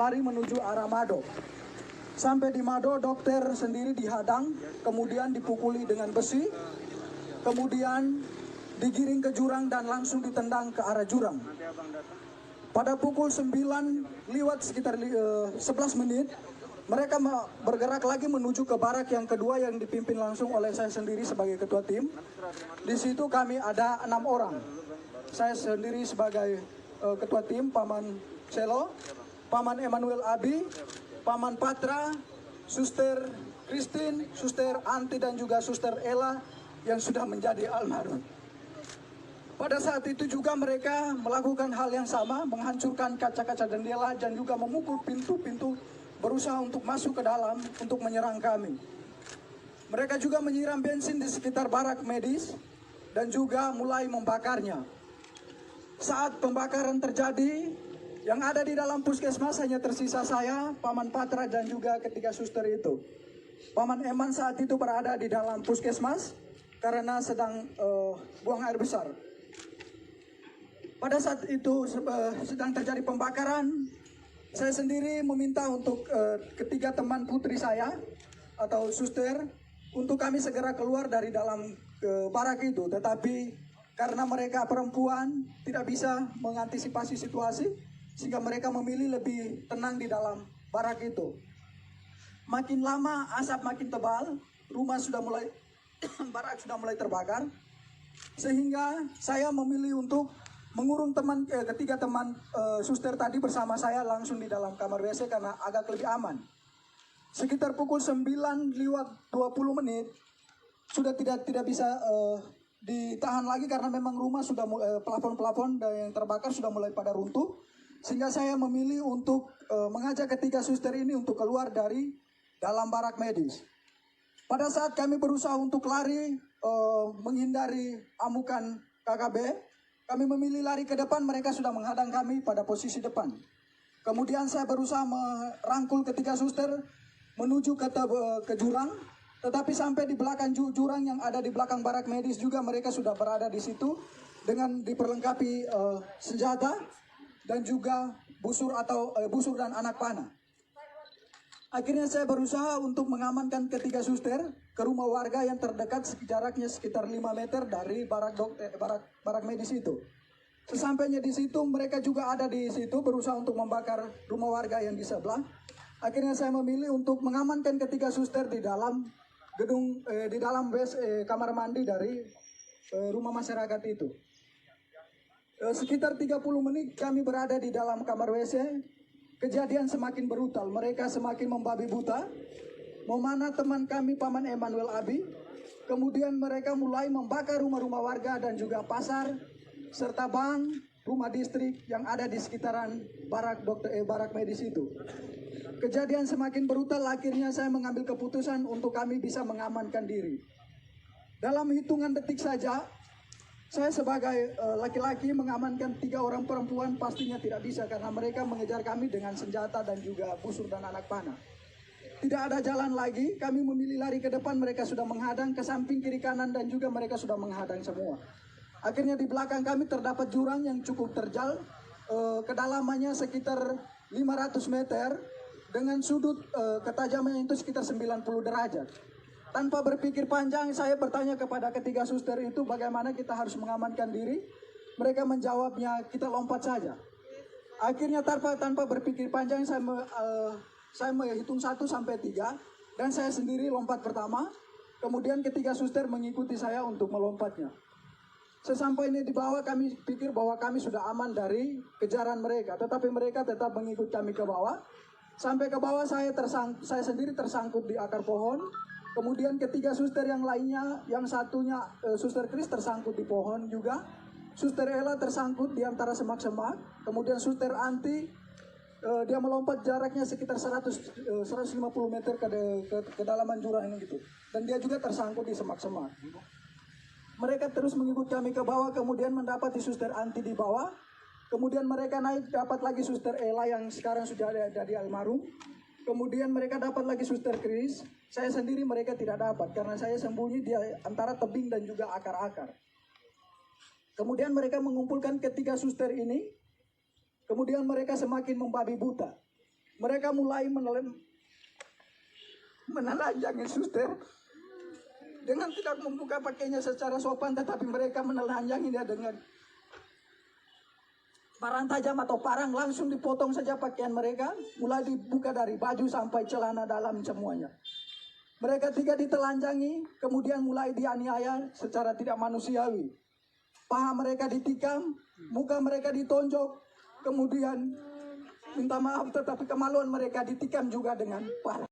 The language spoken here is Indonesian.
lari menuju arah Mado. Sampai di Mado, dokter sendiri dihadang, kemudian dipukuli dengan besi, kemudian digiring ke jurang dan langsung ditendang ke arah jurang. Pada pukul 9 lewat sekitar 11 menit, mereka bergerak lagi menuju ke barak yang kedua yang dipimpin langsung oleh saya sendiri sebagai ketua tim. Di situ kami ada 6 orang. Saya sendiri sebagai ketua tim, Paman Selo, Paman Emmanuel Abi, Paman Patra, Suster Christine, Suster Anti dan juga Suster Ella yang sudah menjadi almarhum. Pada saat itu juga mereka melakukan hal yang sama, menghancurkan kaca-kaca jendela dan juga memukul pintu-pintu, berusaha untuk masuk ke dalam untuk menyerang kami. Mereka juga menyiram bensin di sekitar barak medis dan juga mulai membakarnya. Saat pembakaran terjadi, yang ada di dalam puskesmas hanya tersisa saya, Paman Patra dan juga ketiga suster itu. Paman Eman saat itu berada di dalam puskesmas karena sedang buang air besar. Pada saat itu sedang terjadi pembakaran, saya sendiri meminta untuk ketiga teman putri saya atau suster untuk kami segera keluar dari dalam barak itu. Tetapi karena mereka perempuan tidak bisa mengantisipasi situasi, sehingga mereka memilih lebih tenang di dalam barak itu. Makin lama asap makin tebal, rumah sudah mulai barak sudah mulai terbakar, sehingga saya memilih untuk mengurung ketiga teman suster tadi bersama saya langsung di dalam kamar WC karena agak lebih aman. Sekitar pukul 9 lewat 20 menit sudah tidak bisa ditahan lagi karena memang rumah sudah plafon-plafon yang terbakar sudah mulai pada runtuh. Sehingga saya memilih untuk mengajak ketiga suster ini untuk keluar dari dalam barak medis. Pada saat kami berusaha untuk lari menghindari amukan KKB, kami memilih lari ke depan, mereka sudah menghadang kami pada posisi depan. Kemudian saya berusaha merangkul ketiga suster menuju ke jurang, tetapi sampai di belakang jurang yang ada di belakang barak medis juga mereka sudah berada di situ dengan diperlengkapi senjata dan juga busur dan anak panah. Akhirnya saya berusaha untuk mengamankan ketiga suster ke rumah warga yang terdekat jaraknya sekitar 5 meter dari barak medis itu. Sesampainya di situ mereka juga ada di situ berusaha untuk membakar rumah warga yang di sebelah. Akhirnya saya memilih untuk mengamankan ketiga suster di dalam gedung di dalam kamar mandi dari rumah masyarakat itu. Sekitar 30 menit kami berada di dalam kamar WC. Kejadian semakin brutal, mereka semakin membabi buta. Memanah teman kami Paman Emmanuel Abi. Kemudian mereka mulai membakar rumah-rumah warga dan juga pasar serta bank, rumah distrik yang ada di sekitaran barak medis itu. Kejadian semakin brutal, akhirnya saya mengambil keputusan untuk kami bisa mengamankan diri. Dalam hitungan detik saja, saya sebagai laki-laki mengamankan 3 orang perempuan pastinya tidak bisa karena mereka mengejar kami dengan senjata dan juga busur dan anak panah. Tidak ada jalan lagi, kami memilih lari ke depan, mereka sudah menghadang ke samping kiri kanan dan juga mereka sudah menghadang semua. Akhirnya di belakang kami terdapat jurang yang cukup terjal, kedalamannya sekitar 500 meter dengan sudut ketajamannya itu sekitar 90 derajat. Tanpa berpikir panjang, saya bertanya kepada ketiga suster itu bagaimana kita harus mengamankan diri. Mereka menjawabnya, kita lompat saja. Akhirnya tanpa berpikir panjang, saya menghitung 1 sampai 3 dan saya sendiri lompat pertama. Kemudian ketiga suster mengikuti saya untuk melompatnya. Sesampainya di bawah kami pikir bahwa kami sudah aman dari kejaran mereka, tetapi mereka tetap mengikuti kami ke bawah. Sampai ke bawah saya sendiri tersangkut di akar pohon. Kemudian ketiga suster yang lainnya, yang satunya Suster Chris tersangkut di pohon juga. Suster Ella tersangkut di antara semak-semak. Kemudian Suster Anti, dia melompat jaraknya sekitar 150 meter ke dalaman jurang gitu. Dan dia juga tersangkut di semak-semak. Mereka terus mengikut kami ke bawah, kemudian mendapati Suster Anti di bawah. Kemudian mereka naik, dapat lagi Suster Ella yang sekarang sudah ada di almarhum. Kemudian mereka dapat lagi Suster Chris. Saya sendiri mereka tidak dapat karena saya sembunyi di antara tebing dan juga akar-akar. Kemudian mereka mengumpulkan ketiga suster ini. Kemudian mereka semakin membabi buta. Mereka mulai menelanjangi suster dengan tidak membuka pakainya secara sopan, tetapi mereka menelanjanginya dengan parang tajam atau parang. Langsung dipotong saja pakaian mereka, mulai dibuka dari baju sampai celana dalam semuanya. Mereka tiga ditelanjangi, kemudian mulai dianiaya secara tidak manusiawi. Paha mereka ditikam, muka mereka ditonjok, kemudian minta maaf tetapi kemaluan mereka ditikam juga dengan parah.